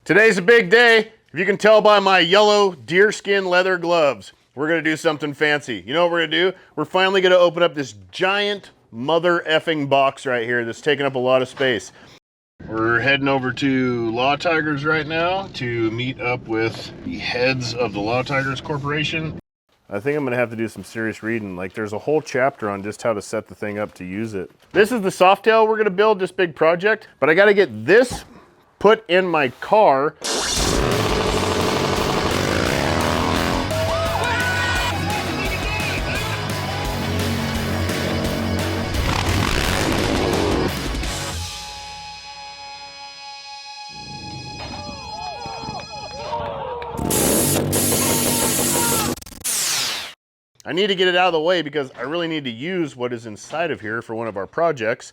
Today's a big day. If you can tell by my yellow deerskin leather gloves, we're gonna do something fancy. You know what we're gonna do? We're finally gonna open up this giant mother effing box right here that's taking up a lot of space. We're heading over to Law Tigers right now to meet up with the heads of the Law Tigers Corporation. I think I'm gonna have to do some serious reading. Like, there's a whole chapter on just how to set the thing up to use it. This is the Softail we're gonna build, this big project, but I gotta get this put in my car. I need to get it out of the way because I really need to use what is inside of here for one of our projects.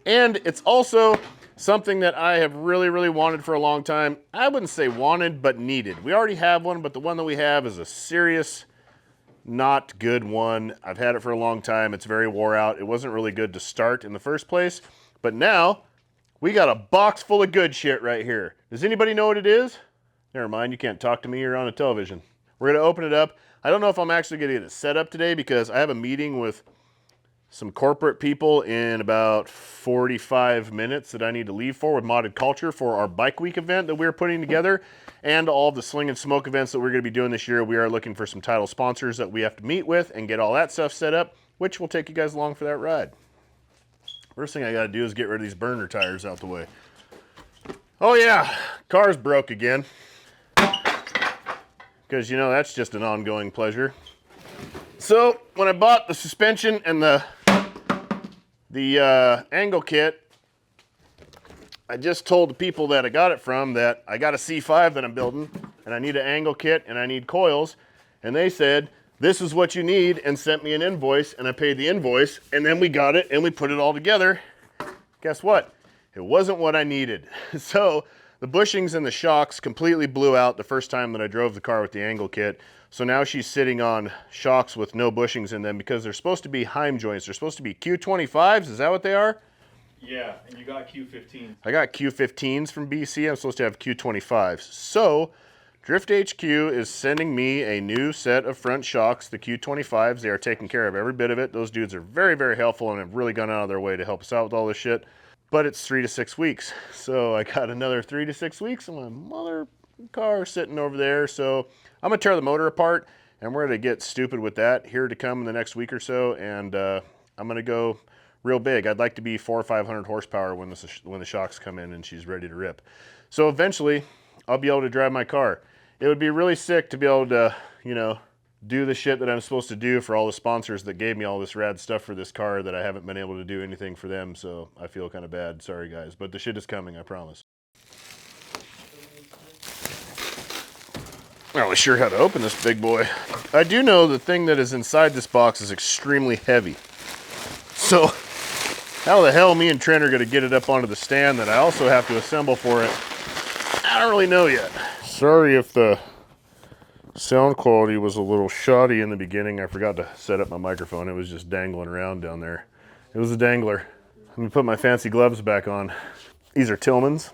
And it's also something that I have really wanted for a long time. I wouldn't say wanted, but needed. We already have one, but the one that we have is a serious, not good one. I've had it for a long time. It's very wore out. It wasn't really good to start in the first place. But now, we got a box full of good shit right here. Does anybody know what it is? Never mind, you can't talk to me, you're on a television. We're gonna open it up. I don't know if I'm actually gonna get it set up today because I have a meeting with some corporate people in about 45 minutes that I need to leave for with Modded Culture for our Bike Week event that we're putting together and all of the Sling and Smoke events that we're gonna be doing this year. We are looking for some title sponsors that we have to meet with and get all that stuff set up, which will take you guys along for that ride. First thing I gotta do is get rid of these burner tires out the way. Oh yeah, car's broke again. Because, you know, that's just an ongoing pleasure. So, when I bought the suspension and the angle kit, I just told the people that I got it from that I got a C5 that I'm building, and I need an angle kit, and I need coils, and they said, this is what you need, and sent me an invoice, and I paid the invoice, and then we got it, and we put it all together. Guess what? It wasn't what I needed. So, the bushings and the shocks completely blew out the first time that I drove the car with the angle kit. So now she's sitting on shocks with no bushings in them because they're supposed to be Heim joints. They're supposed to be Q25s. Is that what they are? Yeah, and you got Q15s. I got Q15s from BC. I'm supposed to have Q25s. So Drift HQ is sending me a new set of front shocks, the Q25s. They are taking care of every bit of it. Those dudes are very helpful and have really gone out of their way to help us out with all this shit. But it's 3 to 6 weeks. So I got another 3 to 6 weeks on my mother car sitting over there. So I'm gonna tear the motor apart and we're gonna get stupid with that here to come in the next week or so. And I'm gonna go real big. I'd like to be 400 or 500 horsepower when the shocks come in and she's ready to rip. So eventually I'll be able to drive my car. It would be really sick to be able to, you know, do the shit that I'm supposed to do for all the sponsors that gave me all this rad stuff for this car that I haven't been able to do anything for them, so I feel kind of bad. Sorry guys, but the shit is coming, I promise. I'm not really sure how to open this big boy. I do know the thing that is inside this box is extremely heavy. So how the hell me and Trent are gonna get it up onto the stand that I also have to assemble for it, I don't really know yet. Sorry if the sound quality was a little shoddy in the beginning. I forgot to set up my microphone. It was just dangling around down there. It was a dangler. Let me put my fancy gloves back on. These are Tillman's.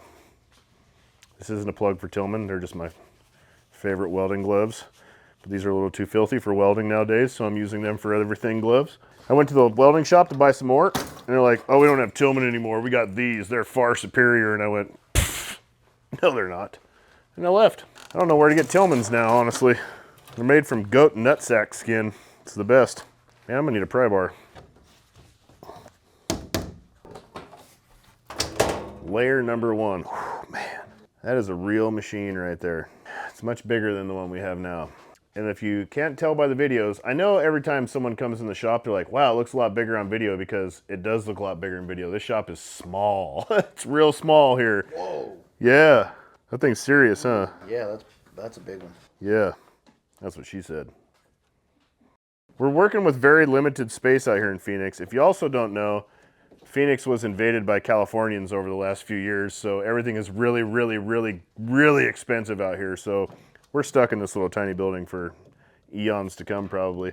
This isn't a plug for Tillman. They're just my favorite welding gloves. But these are a little too filthy for welding nowadays, so I'm using them for everything gloves. I went to the welding shop to buy some more, and they're like, oh, we don't have Tillman anymore. We got these. They're far superior. And I went, no, they're not. And I left. I don't know where to get Tillman's now, honestly. They're made from goat nutsack skin. It's the best. Man, I'm gonna need a pry bar. Layer number 1. Whew, man, that is a real machine right there. It's much bigger than the one we have now. And if you can't tell by the videos, I know every time someone comes in the shop, they're like, wow, it looks a lot bigger on video, because it does look a lot bigger in video. This shop is small. It's real small here. Whoa. Yeah. That thing's serious, huh? Yeah, that's a big one. Yeah, that's what she said. We're working with very limited space out here in Phoenix. If you also don't know, Phoenix was invaded by Californians over the last few years, so everything is really expensive out here. So we're stuck in this little tiny building for eons to come, probably.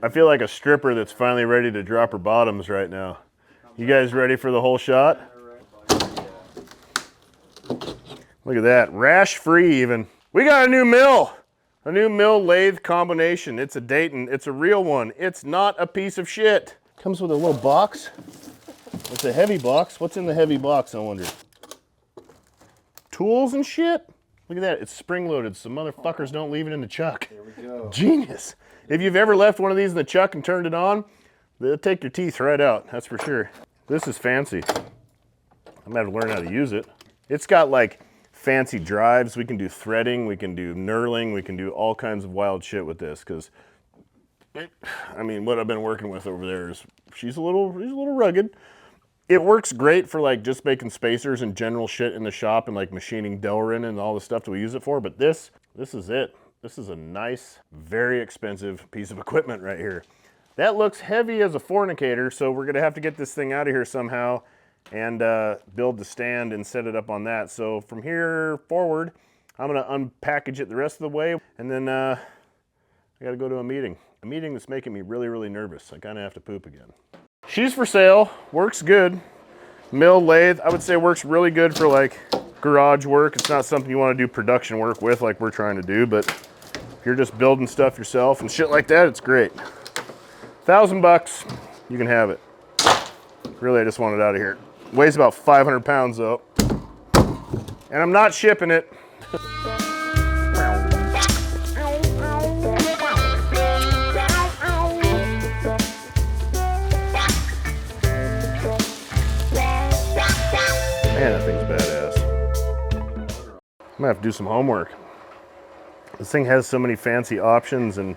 I feel like a stripper that's finally ready to drop her bottoms right now. You guys ready for the whole shot? Look at that, rash free even. We got a new mill lathe combination. It's a Dayton, it's a real one. It's not a piece of shit. Comes with a little box. It's a heavy box. What's in the heavy box, I wonder? Tools and shit? Look at that, it's spring loaded so motherfuckers don't leave it in the chuck. There we go. Genius. If you've ever left one of these in the chuck and turned it on, they'll take your teeth right out, that's for sure. This is fancy. I'm gonna have to learn how to use it. It's got like fancy drives. We can do threading, we can do knurling, we can do all kinds of wild shit with this, because I mean, what I've been working with over there is, she's a little rugged. It works great for like just making spacers and general shit in the shop and like machining Delrin and all the stuff that we use it for, but this is it. This is a nice, very expensive piece of equipment right here. That looks heavy as a fornicator, so we're gonna have to get this thing out of here somehow and build the stand and set it up on that. So from here forward, I'm gonna unpackage it the rest of the way, and then I gotta go to a meeting that's making me really, really nervous. I kinda have to poop again. She's for sale, works good. Mill lathe, I would say works really good for like garage work. It's not something you wanna do production work with like we're trying to do, but if you're just building stuff yourself and shit like that, it's great. $1,000, you can have it. Really, I just want it out of here. Weighs about 500 pounds though. And I'm not shipping it. Man, that thing's badass. I'm gonna have to do some homework. This thing has so many fancy options and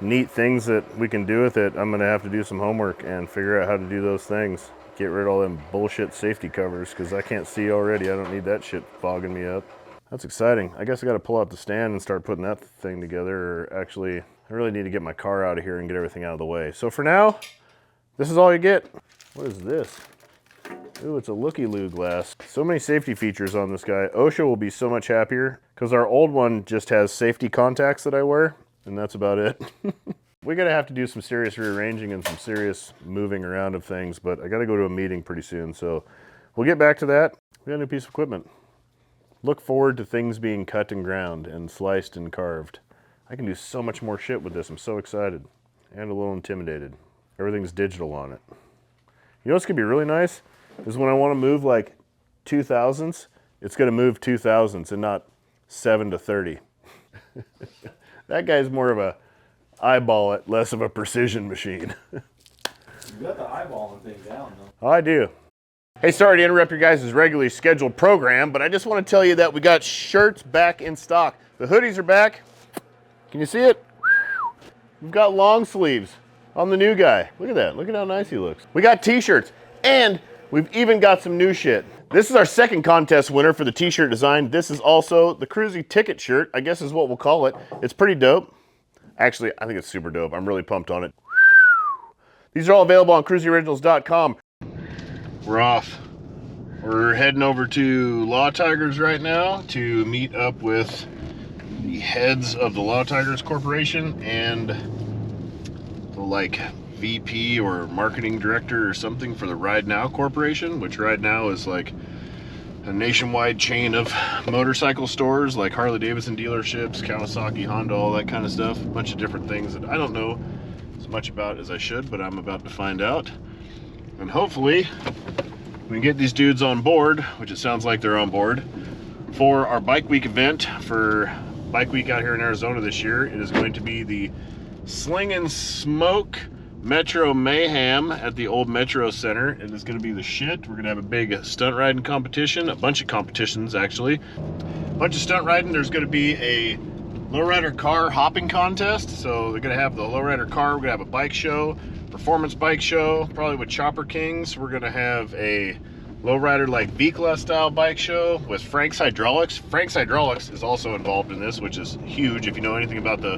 neat things that we can do with it. I'm gonna have to do some homework and figure out how to do those things. Get rid of all them bullshit safety covers, because I can't see already. I don't need that shit fogging me up. That's exciting. I guess I gotta pull out the stand and start putting that thing together, or actually, I really need to get my car out of here and get everything out of the way. So for now, this is all you get. What is this? Ooh, it's a looky-loo glass. So many safety features on this guy. OSHA will be so much happier, because our old one just has safety contacts that I wear, and that's about it. We're gonna have to do some serious rearranging and some serious moving around of things, but I gotta go to a meeting pretty soon, so we'll get back to that. We got a new piece of equipment. Look forward to things being cut and ground and sliced and carved. I can do so much more shit with this. I'm so excited and a little intimidated. Everything's digital on it. You know what's gonna be really nice is when I wanna move like 2000s, it's gonna move 2000s and not 7 to 30. That guy's more of a eyeball it, less of a precision machine. You got the eyeballing thing down, though. Oh, I do. Hey, sorry to interrupt your guys' regularly scheduled program, but I just want to tell you that we got shirts back in stock. The hoodies are back. Can you see it? We've got long sleeves on the new guy. Look at that. Look at how nice he looks. We got t-shirts, and we've even got some new shit. This is our second contest winner for the t-shirt design. This is also the Kruesi ticket shirt, I guess is what we'll call it. It's pretty dope. Actually, I think it's super dope. I'm really pumped on it. These are all available on KruesiOriginals.com. We're off. We're heading over to Law Tigers right now to meet up with the heads of the Law Tigers Corporation and the like VP or marketing director or something for the Ride Now Corporation, which Ride Now is like a nationwide chain of motorcycle stores like Harley Davidson dealerships, Kawasaki, Honda, all that kind of stuff. A bunch of different things that I don't know as much about as I should, but I'm about to find out. And hopefully we can get these dudes on board, which it sounds like they're on board, for our Bike Week event for Bike Week out here in Arizona this year. It is going to be the Sling and Smoke Metro Mayhem at the old Metro Center. It is going to be the shit. We're going to have a big stunt riding competition, a bunch of competitions actually. A bunch of stunt riding. There's going to be a lowrider car hopping contest. So they're going to have the lowrider car. We're going to have a bike show, performance bike show, probably with Chopper Kings. We're going to have a lowrider like Vikla style bike show with Frank's Hydraulics. Frank's Hydraulics is also involved in this, which is huge. If you know anything about the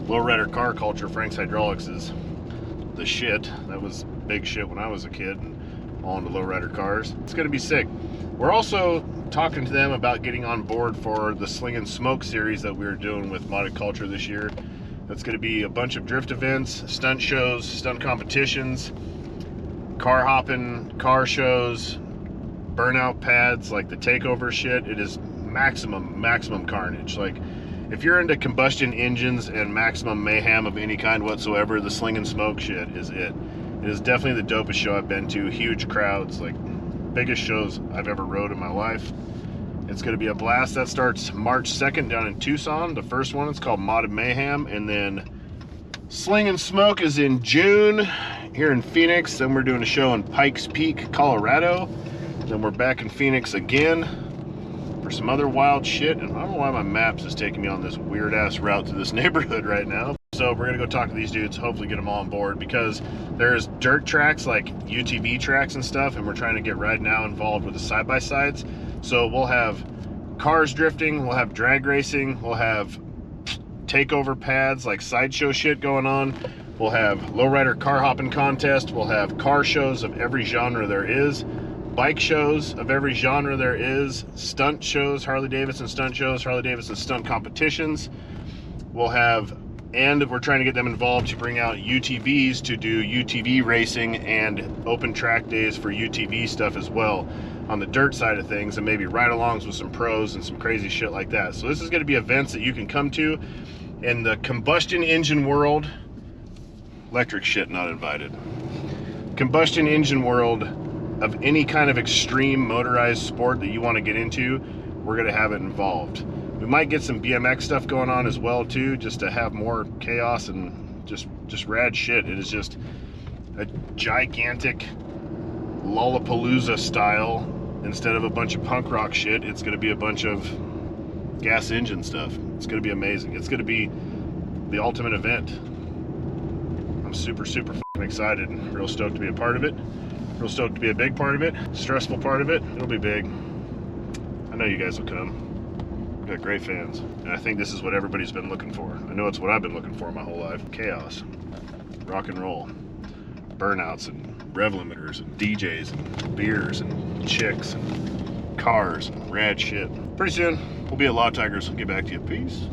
lowrider car culture, Frank's Hydraulics is the shit. That was big shit when I was a kid and all into lowrider cars. It's gonna be sick. We're also talking to them about getting on board for the Sling and Smoke series that we were doing with Modded Culture this year. That's gonna be a bunch of drift events, stunt shows, stunt competitions, car hopping, car shows, burnout pads, like the takeover shit. It is maximum carnage. Like, if you're into combustion engines and maximum mayhem of any kind whatsoever, the Sling and Smoke shit is it. It is definitely the dopest show I've been to. Huge crowds, like biggest shows I've ever rode in my life. It's going to be a blast. That starts March 2nd down in Tucson. The first one, it's called Modded Mayhem. And then Sling and Smoke is in June here in Phoenix. Then we're doing a show in Pikes Peak, Colorado. Then we're back in Phoenix again for some other wild shit. And I don't know why my maps is taking me on this weird ass route to this neighborhood right now. So we're gonna go talk to these dudes, hopefully get them all on board, because there's dirt tracks like UTV tracks and stuff, and we're trying to get right now involved with the side-by-sides. So we'll have cars drifting, we'll have drag racing, we'll have takeover pads like sideshow shit going on, we'll have lowrider car hopping contest, we'll have car shows of every genre there is, bike shows of every genre there is, stunt shows, Harley Davidson stunt shows, Harley Davidson stunt competitions. We'll have, and we're trying to get them involved to bring out UTVs to do UTV racing and open track days for UTV stuff as well on the dirt side of things, and maybe ride-alongs with some pros and some crazy shit like that. So this is going to be events that you can come to in the combustion engine world. Electric shit not invited. Combustion engine world of any kind of extreme motorized sport that you want to get into, we're going to have it involved. We might get some BMX stuff going on as well too, just to have more chaos and just rad shit. It is just a gigantic Lollapalooza style. Instead of a bunch of punk rock shit, it's going to be a bunch of gas engine stuff. It's going to be amazing. It's going to be the ultimate event. I'm super fucking excited and real stoked to be a part of it. Real stoked to be a big part of it. Stressful part of it. It'll be big. I know you guys will come. We've got great fans. And I think this is what everybody's been looking for. I know it's what I've been looking for my whole life. Chaos. Rock and roll. Burnouts and rev limiters and DJs and beers and chicks and cars and rad shit. Pretty soon, we'll be at Law Tigers. We'll get back to you. Peace.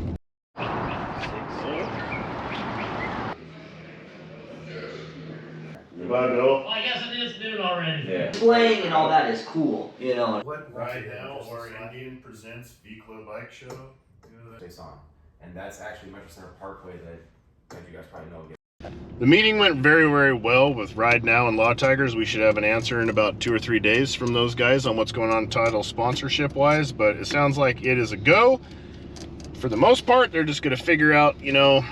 Well, I guess it is noon already. Yeah. Playing and all that is cool, you know. Right now, our Indian presents V-Club Bike Show. Face on, and that's actually Metro Center Parkway that you guys probably know. The meeting went very well with Ride Now and Law Tigers. We should have an answer in about 2 or 3 days from those guys on what's going on title sponsorship wise, but it sounds like it is a go. For the most part, they're just going to figure out, you know,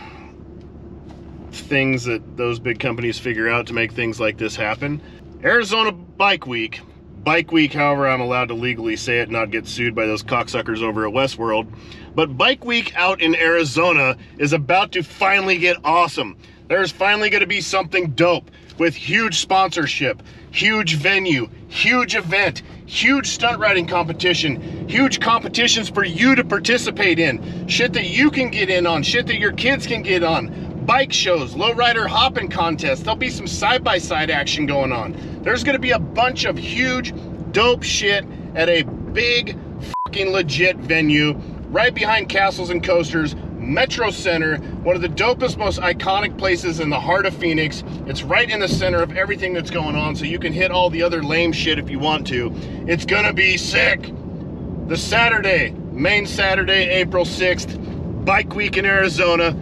things that those big companies figure out to make things like this happen. Arizona Bike Week, however I'm allowed to legally say it and not get sued by those cocksuckers over at Westworld, but Bike Week out in Arizona is about to finally get awesome. There's finally going to be something dope with huge sponsorship, huge venue, huge event, huge stunt riding competition, huge competitions for you to participate in, shit that you can get in on, shit that your kids can get on, bike shows, lowrider hopping contests. There'll be some side-by-side action going on. There's going to be a bunch of huge, dope shit at a big, fucking legit venue right behind Castles and Coasters, Metro Center, one of the dopest, most iconic places in the heart of Phoenix. It's right in the center of everything that's going on, so you can hit all the other lame shit if you want to. It's gonna be sick. The Saturday, main Saturday, April 6th, Bike Week in Arizona.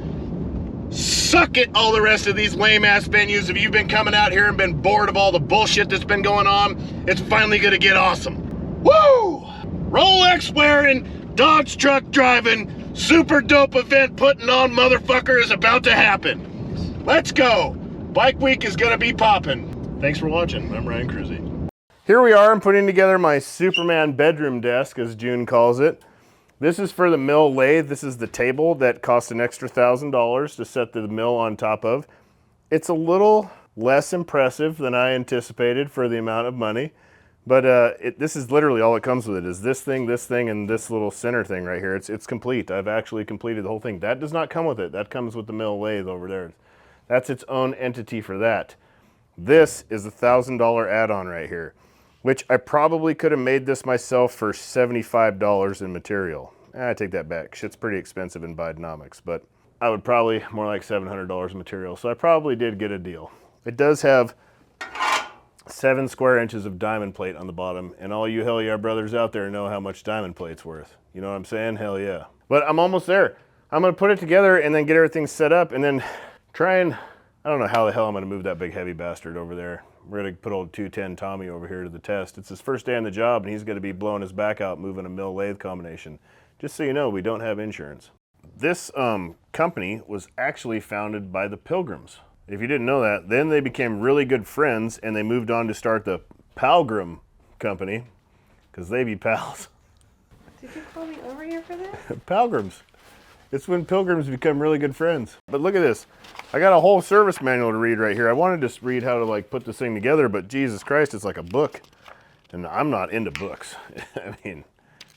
Suck it, all the rest of these lame-ass venues. If you've been coming out here and been bored of all the bullshit that's been going on, it's finally gonna get awesome. Woo! Rolex wearing, Dodge truck driving, super dope event putting on motherfucker is about to happen. Let's go. Bike Week is gonna be popping. Thanks for watching. I'm Ryan Kruesi. Here we are. I'm putting together my Superman bedroom desk, as June calls it. This is for the mill lathe. This is the table that costs an extra $1,000 to set the mill on top of. It's a little less impressive than I anticipated for the amount of money. But this is literally all it comes with it, is this thing, and this little center thing right here. It's complete. I've actually completed the whole thing. That does not come with it. That comes with the mill lathe over there. That's its own entity for that. This is a $1,000 add-on right here, which I probably could have made this myself for $75 in material. I take that back. Shit's pretty expensive in Bidenomics, but I would probably more like $700 in material. So I probably did get a deal. It does have 7 square inches of diamond plate on the bottom, and all you hell yeah brothers out there know how much diamond plate's worth. You You know what I'm saying? Hell yeah. But I'm almost there. I'm gonna put it together and then get everything set up and then try and, I don't know how the hell I'm gonna move that big heavy bastard over there. We're gonna put old 210 Tommy over here to the test. It's his first day on the job and he's gonna be blowing his back out moving a mill lathe combination. Just so you know, we don't have insurance. This company was actually founded by the Pilgrims. If you didn't know that, then they became really good friends and they moved on to start the Palgrim company because they be pals. Did you call me over here for this? Pilgrims. It's when pilgrims become really good friends. But look at this. I got a whole service manual to read right here. I wanted to read how to like put this thing together, but Jesus Christ, it's like a book. And I'm not into books. I mean,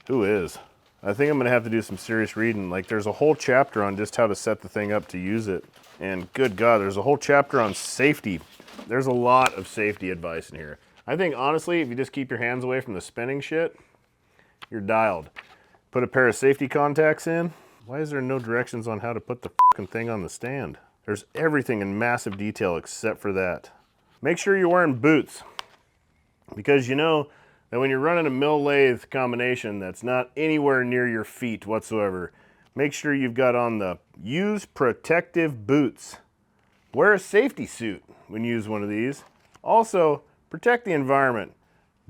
who is? I think I'm gonna have to do some serious reading. Like there's a whole chapter on just how to set the thing up to use it. And good God, there's a whole chapter on safety. There's a lot of safety advice in here. I think honestly, if you just keep your hands away from the spinning shit, you're dialed. Put a pair of safety contacts in. Why is there no directions on how to put the fucking thing on the stand? There's everything in massive detail except for that. Make sure you're wearing boots because you know that when you're running a mill lathe combination that's not anywhere near your feet whatsoever, make sure you've got on the use protective boots. Wear a safety suit when you use one of these. Also, protect the environment.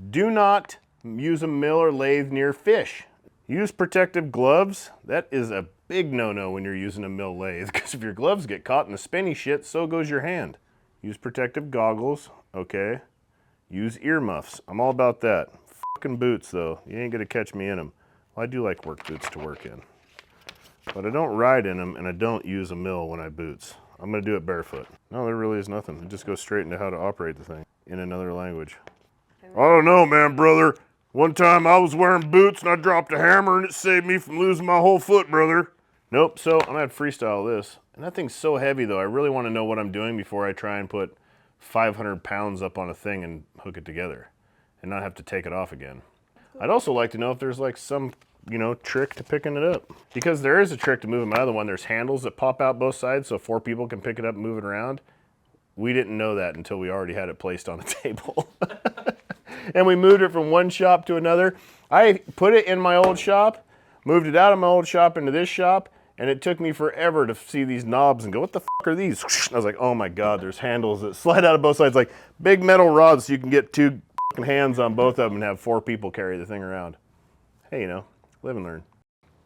Do not use a mill or lathe near fish. Use protective gloves. That is a big no-no when you're using a mill lathe because if your gloves get caught in the spinny shit, so goes your hand. Use protective goggles, okay? Use earmuffs. I'm all about that. Fucking boots though. You ain't gonna catch me in them. Well, I do like work boots to work in. But I don't ride in them and I don't use a mill when I boots. I'm gonna do it barefoot. No, there really is nothing. It just goes straight into how to operate the thing in another language. I don't know, man, brother. One time I was wearing boots and I dropped a hammer and it saved me from losing my whole foot, brother. Nope, so I'm gonna have to freestyle this. And that thing's so heavy though, I really wanna know what I'm doing before I try and put 500 pounds up on a thing and hook it together and not have to take it off again. I'd also like to know if there's like some, you know, trick to picking it up. Because there is a trick to moving my other one. There's handles that pop out both sides so 4 people can pick it up and move it around. We didn't know that until we already had it placed on the table. And we moved it from one shop to another. I put it in my old shop, moved it out of my old shop into this shop, and it took me forever to see these knobs and go, what the fuck are these? I was like, oh my God, there's handles that slide out of both sides, like big metal rods so you can get 2 fucking hands on both of them and have 4 people carry the thing around. Hey, you know, live and learn.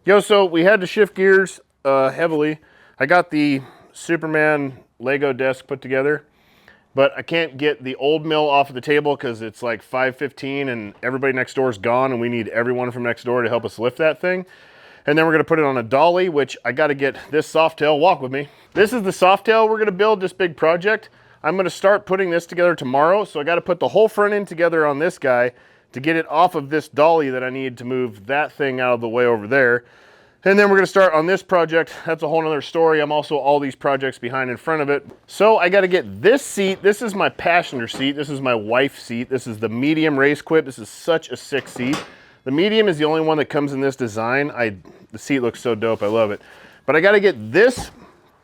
Yo, so we had to shift gears heavily. I got the Superman Lego desk put together, but I can't get the old mill off of the table because it's like 5:15 and everybody next door is gone and we need everyone from next door to help us lift that thing. And then we're gonna put it on a dolly, which I gotta get this Softail, walk with me. This is the Softail we're gonna build, this big project. I'm gonna start putting this together tomorrow, so I gotta put the whole front end together on this guy to get it off of this dolly that I need to move that thing out of the way over there. And then we're gonna start on this project. That's a whole nother story. I'm also all these projects behind in front of it. So I gotta get this seat. This is my passenger seat. This is my wife's seat. This is the medium race Quip. This is such a sick seat. The medium is the only one that comes in this design. The seat looks so dope, I love it. But I gotta get this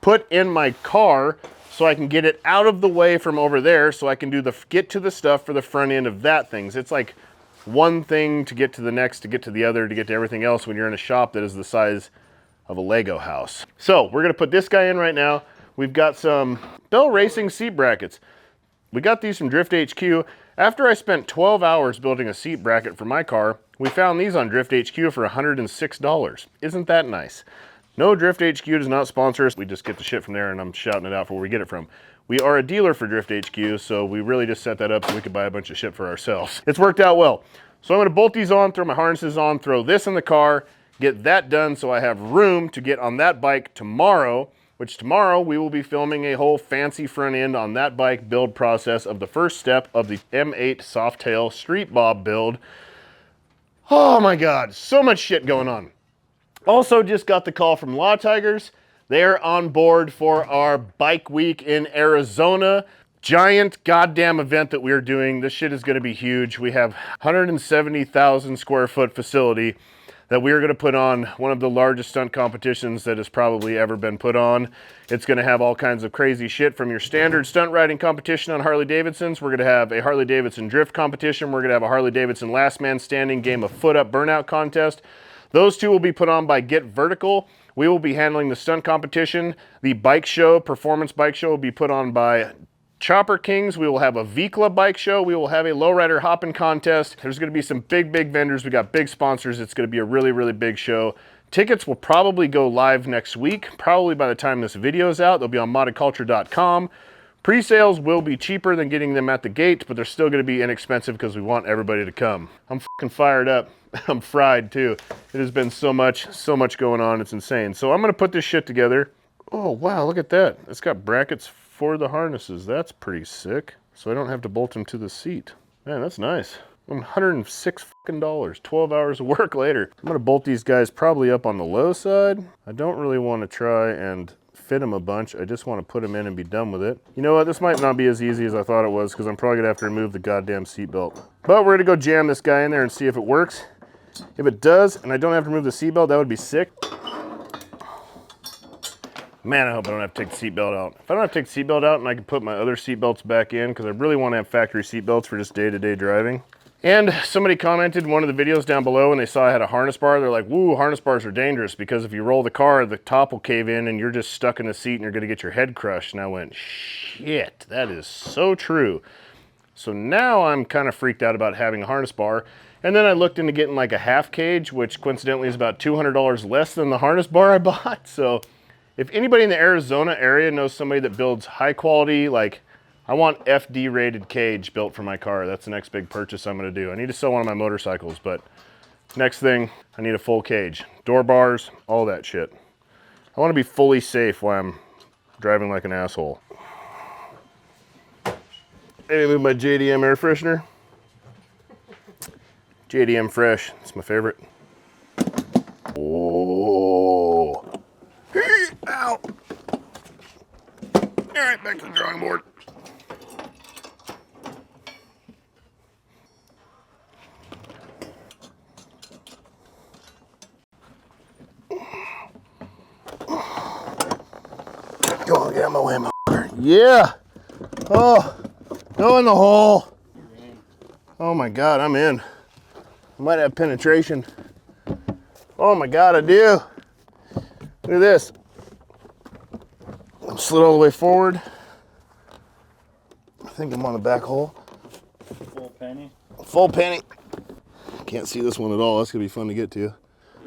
put in my car so I can get it out of the way from over there so I can do get to the stuff for the front end of that thing. It's like one thing to get to the next, to get to the other, to get to everything else when you're in a shop that is the size of a Lego house. So we're gonna put this guy in right now. We've got some Bell Racing seat brackets. We got these from Drift HQ. After I spent 12 hours building a seat bracket for my car, we found these on Drift HQ for $106. Isn't that nice? No, Drift HQ does not sponsor us. We just get the shit from there and I'm shouting it out for where we get it from. We are a dealer for Drift HQ, so we really just set that up so we could buy a bunch of shit for ourselves. It's worked out well. So I'm gonna bolt these on, throw my harnesses on, throw this in the car, get that done so I have room to get on that bike tomorrow, which tomorrow we will be filming a whole fancy front end on that bike build process of the first step of the M8 Softail Street Bob build. Oh my God, so much shit going on. Also just got the call from Law Tigers. They're on board for our bike week in Arizona. Giant goddamn event that we're doing. This shit is gonna be huge. We have 170,000 square foot facility that we are gonna put on one of the largest stunt competitions that has probably ever been put on. It's gonna have all kinds of crazy shit from your standard stunt riding competition on Harley Davidsons. We're gonna have a Harley Davidson drift competition. We're gonna have a Harley Davidson last man standing game of foot up burnout contest. Those two will be put on by Get Vertical. We will be handling the stunt competition. The bike show, performance bike show, will be put on by Chopper Kings. We will have a Vikla bike show. We will have a lowrider hopping contest. There's going to be some big vendors. We got big sponsors. It's going to be a really big show. Tickets will probably go live next week, probably by the time this video is out. They'll be on moddedculture.com. Pre-sales will be cheaper than getting them at the gate, but they're still going to be inexpensive because we want everybody to come. I'm fucking fired up. I'm fried too. It has been so much going on. It's insane. So I'm going to put this shit together. Oh, wow, look at that. It's got brackets for the harnesses. That's pretty sick. So I don't have to bolt them to the seat. Man, that's nice. $106 fucking, 12 hours of work later. I'm gonna bolt these guys probably up on the low side. I don't really want to try and fit them a bunch. I just want to put them in and be done with it. You know what? This might not be as easy as I thought it was because I'm probably gonna have to remove the goddamn seatbelt. But we're gonna go jam this guy in there and see if it works. If it does, and I don't have to remove the seatbelt, that would be sick. Man, I hope I don't have to take the seatbelt out. If I don't have to take the seatbelt out and I can put my other seatbelts back in, because I really want to have factory seatbelts for just day-to-day driving. And somebody commented in one of the videos down below when they saw I had a harness bar, they're like, woo, harness bars are dangerous because if you roll the car, the top will cave in and you're just stuck in the seat and you're gonna get your head crushed. And I went, shit, that is so true. So now I'm kind of freaked out about having a harness bar. And then I looked into getting like a half cage, which coincidentally is about $200 less than the harness bar I bought. So if anybody in the Arizona area knows somebody that builds high quality, like I want FD rated cage built for my car. That's the next big purchase I'm gonna do. I need to sell one of my motorcycles, but next thing, I need a full cage. Door bars, all that shit. I wanna be fully safe while I'm driving like an asshole. Maybe move my JDM air freshener. JDM Fresh, it's my favorite. Oh, ow. All right, back to the drawing board. Go on, get out my way, motherfucker. Yeah. Oh, go in the hole. Oh my God, I'm in. I might have penetration. Oh my God, I do. Look at this. I'm slid all the way forward. I think I'm on the back hole. Full penny. Full penny. Can't see this one at all. That's gonna be fun to get to.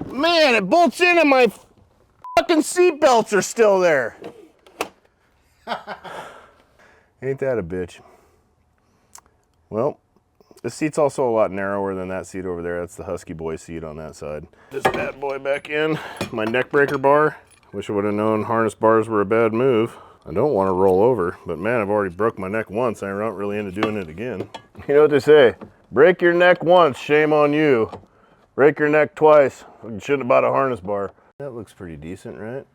Man, it bolts in and my fucking seat belts are still there. Ain't that a bitch? Well, this seat's also a lot narrower than that seat over there. That's the Husky Boy seat on that side. This bad boy back in. My neck breaker bar. Wish I would have known harness bars were a bad move. I don't want to roll over, but man, I've already broke my neck once. I'm not really into doing it again. You know what they say? Break your neck once, shame on you. Break your neck twice. You shouldn't have bought a harness bar. That looks pretty decent, right?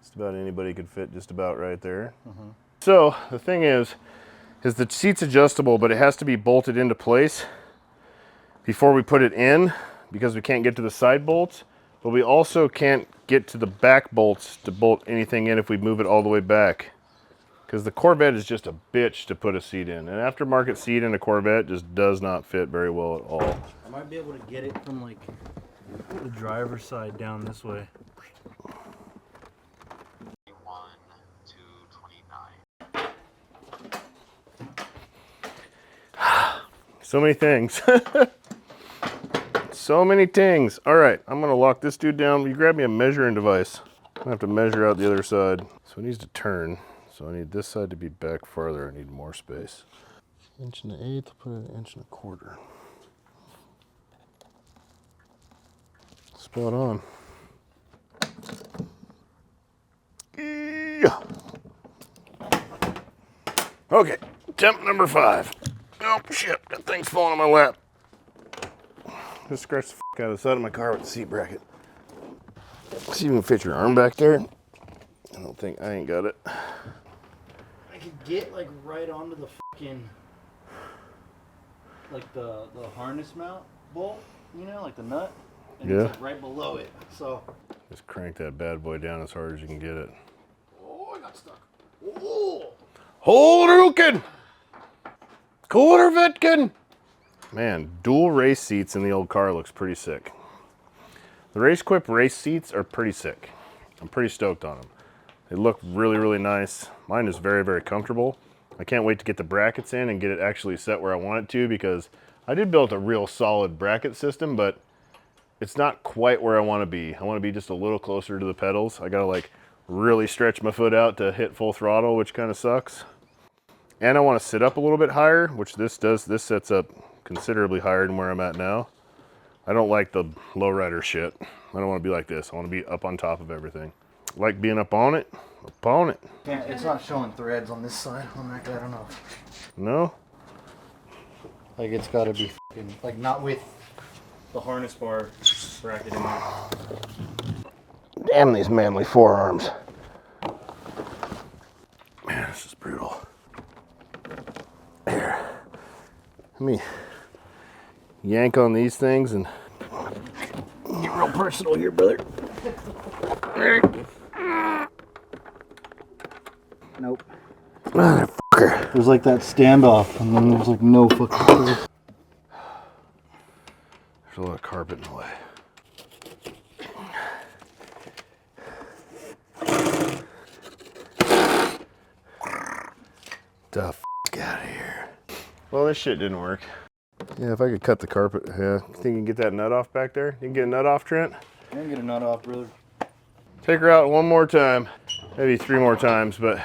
Just about anybody could fit just about right there. So the thing is the seat's adjustable, but it has to be bolted into place before we put it in because we can't get to the side bolts, but we also can't get to the back bolts to bolt anything in if we move it all the way back. Because the Corvette is just a bitch to put a seat in. An aftermarket seat in a Corvette just does not fit very well at all. I might be able to get it from like the driver's side down this way. So many things. So many things. All right, I'm gonna lock this dude down. Will you grab me a measuring device? I'm gonna have to measure out the other side. So it needs to turn. So I need this side to be back farther. I need more space. 1 1/8, put it 1 1/4. Spot on. Yeah. Okay, attempt number 5. Oh shit, that thing's falling on my lap. Just scratch the fuck out of the side of my car with the seat bracket. See if you can fit your arm back there. I don't think, I ain't got it. I could get like right onto the fucking, like the harness mount bolt, you know, like the nut. And Yeah. it's like right below it, so. Just crank that bad boy down as hard as you can get it. Oh, I got stuck. Oh! Holderuken! Corvetkin! Man, dual race seats in the old car looks pretty sick. The Race Quip race seats are pretty sick. I'm pretty stoked on them. They look really, really nice. Mine is very, very comfortable. I can't wait to get the brackets in and get it actually set where I want it to, because I did build a real solid bracket system, but it's not quite where I want to be. I want to be just a little closer to the pedals. I gotta like really stretch my foot out to hit full throttle, which kind of sucks. And I want to sit up a little bit higher, which this does. This sets up considerably higher than where I'm at now. I don't like the lowrider shit. I don't want to be like this. I want to be up on top of everything. I like being up on it. Up on it. It's not showing threads on this side. On that, I don't know. No? Like it's got to be like not with the harness bar bracket in there. Damn these manly forearms. Man, this is brutal. Here. Let me yank on these things and get real personal here, brother. Nope. Motherfucker. There's like that standoff, and then there's like no fucking. There's a lot of carpet in the way. The f out of here. Well, this shit didn't work. Yeah, if I could cut the carpet, yeah. Think you can get that nut off back there? You can get a nut off, Trent? I can get a nut off, brother. Take her out one more time. Maybe 3 more times, but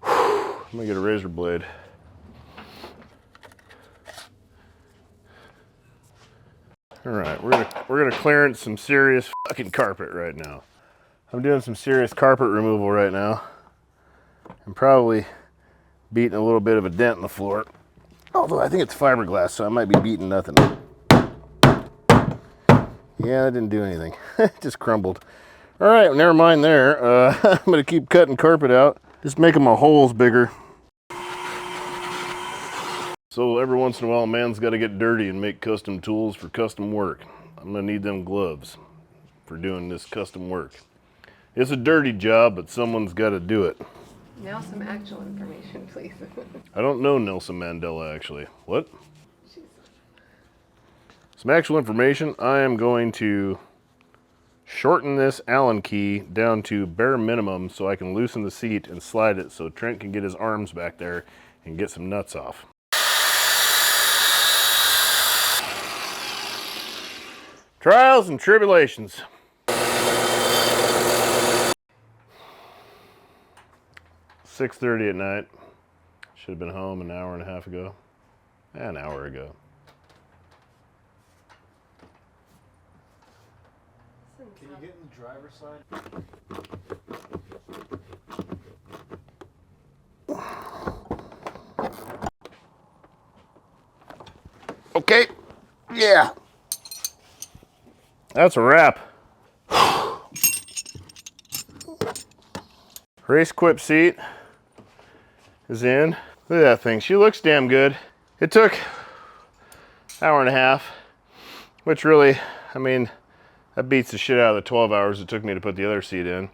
whew, I'm gonna get a razor blade. All right, we're gonna clearance some serious fucking carpet right now. I'm doing some serious carpet removal right now. I'm probably beating a little bit of a dent in the floor. Although I think it's fiberglass, so I might be beating nothing. Yeah, that didn't do anything. It just crumbled. All right, well, never mind there. I'm gonna keep cutting carpet out, just making my holes bigger. So every once in a while, a man's got to get dirty and make custom tools for custom work. I'm gonna need them gloves for doing this custom work. It's a dirty job, but someone's got to do it. Now some actual information, please. I don't know Nelson Mandela, actually. What? Some actual information. I am going to shorten this Allen key down to bare minimum so I can loosen the seat and slide it so Trent can get his arms back there and get some nuts off. Trials and tribulations. 6:30 at night. Should have been home an hour and a half ago. An hour ago. Can you get in the driver's side? Okay. Yeah. That's a wrap. Race Quip seat is in. Look at that thing. She looks damn good. It took an hour and a half, which really, I mean, that beats the shit out of the 12 hours it took me to put the other seat in.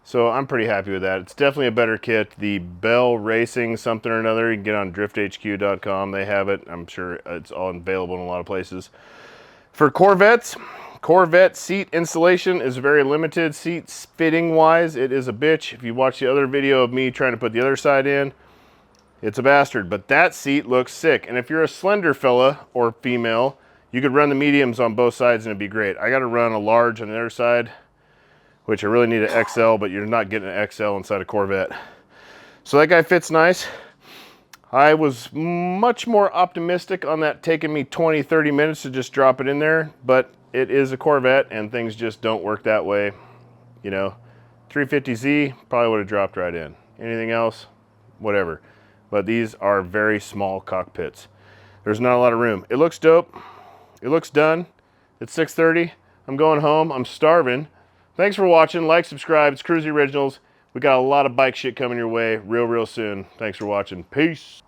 So I'm pretty happy with that. It's definitely a better kit. The Bell Racing something or another, you can get on drifthq.com. They have it. I'm sure it's all available in a lot of places. For Corvettes, Corvette seat installation is very limited. Seats fitting wise, it is a bitch. If you watch the other video of me trying to put the other side in, it's a bastard. But that seat looks sick. And if you're a slender fella or female, you could run the mediums on both sides and it'd be great. I got to run a large on the other side, which I really need an XL, but you're not getting an XL inside a Corvette. So that guy fits nice. I was much more optimistic on that taking me 20, 30 minutes to just drop it in there, but it is a Corvette and things just don't work that way. You know, 350Z probably would have dropped right in. Anything else, whatever. But these are very small cockpits. There's not a lot of room. It looks dope. It looks done. It's 6:30. I'm going home. I'm starving. Thanks for watching. Like, subscribe. It's Kruesi Originals. We got a lot of bike shit coming your way real soon. Thanks for watching. Peace.